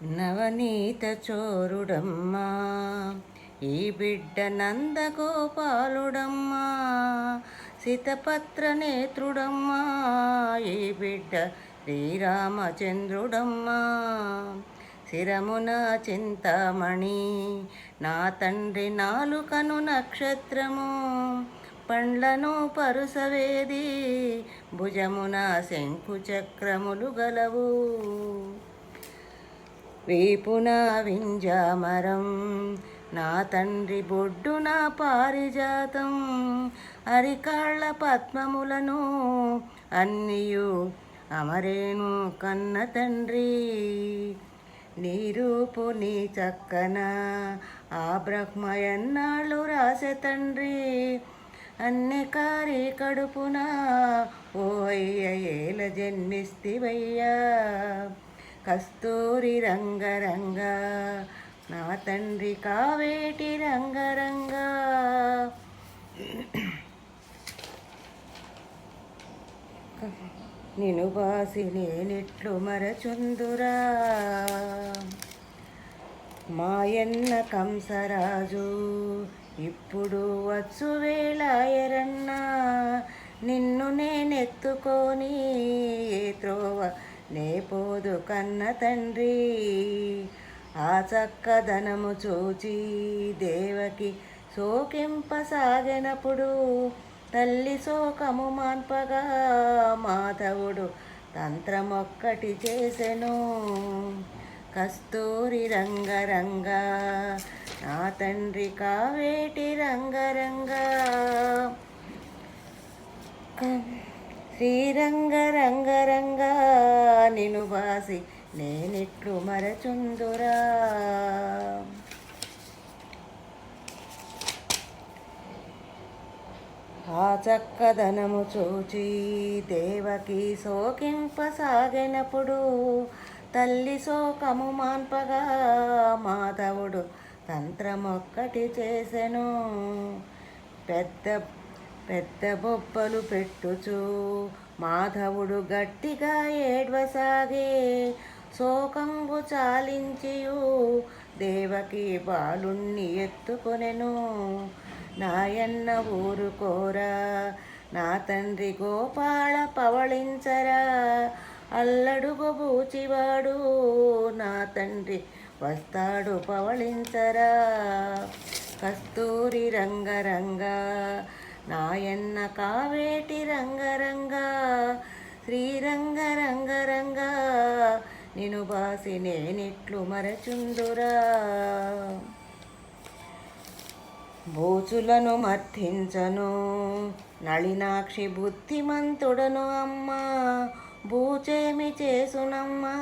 నవనీత చోరుడమ్మా ఈ బిడ్డ నందగోపాలుడమ్మా సితపత్ర నేత్రుడమ్మా ఈ బిడ్డ శ్రీరామచంద్రుడమ్మా శిరమున చింతామణి నా తండ్రి నాలుకను నక్షత్రము పండ్లను పరుసవేది భుజమున శంకు చక్రములు గలవు వీపున వింజామరం నా తండ్రి బొడ్డున పారిజాతం అరికాళ్ళ పద్మములను అన్నియు అమరేను కన్న తండ్రి నీ రూపు నీ చక్కన ఆ బ్రహ్మ ఎన్నాళ్ళు రాసే తండ్రి అన్ని కారి కడుపున ఓ అయ్య ఏల జన్మిస్తివయ్యా కస్తూరి రంగరంగ నా తండ్రి కావేటి రంగరంగ నిను బాసి నేనిట్లు మరచుందురా మాయన్న కంసరాజు ఇప్పుడు వచ్చు వేళాయరన్నా నిన్ను నేనెత్తుకొని ఏ త్రోవ లేపోదు కన్న తండ్రి ఆ చక్కదనము చూచి దేవకి శోకింపసాగినప్పుడు తల్లి శోకము మాన్పగా మాధవుడు తంత్రమొక్కటి చేసెను కస్తూరి రంగరంగ నా తండ్రి కావేటి రంగరంగ శ్రీరంగరంగరంగ నిను బాసి నేనిట్లు మరచుందురా ఆ చక్కదనము చూచి దేవకి శోకింపసాగినప్పుడు తల్లి శోకము మాన్పగా మాధవుడు తంత్రమొక్కటి చేసెను పెద్ద పెద్ద బొబ్బలు పెట్టుచు మాధవుడు గట్టిగా ఏడ్వసాగే శోకంబు చాలించియు దేవకి బాలుణ్ణి ఎత్తుకొనెను నాయన్న ఊరుకోరా నా తండ్రి గోపాల పవళించరా అల్లడుగు బూచివాడు నా తండ్రి వస్తాడు పవళించరా కస్తూరి రంగరంగ నాయన్న కావేటి రంగరంగ శ్రీరంగరంగరంగ నిను బాసి నేనిట్లు మరచుందురా బూచులను మర్థించను నళినాక్షి బుద్ధిమంతుడను అమ్మా బూచేమి చేసునమ్మా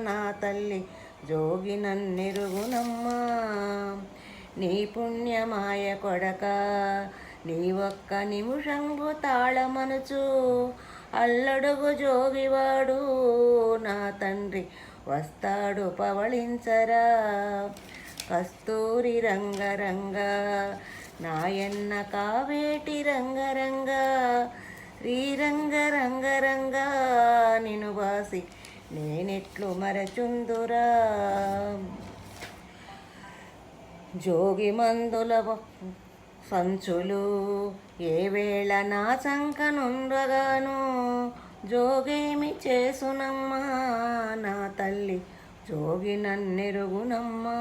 నా తల్లి జోగి నన్నెరుగునమ్మా నీ పుణ్యమాయ కొడక నీ ఒక్క నిమిషంబు తాళమనుచు అల్లడుగు జోగివాడు నా తండ్రి వస్తాడు పవళించరా కస్తూరి రంగరంగ నాయన్న కావేటి రంగరంగ శ్రీరంగరంగరంగ నిను బాసి నేనెట్లు మరచుందురా జోగి మందుల సంచులు ఏ వేళ నా చంకనుండగాను జోగేమి చేసునమ్మా నా తల్లి జోగి నన్నెరుగునమ్మా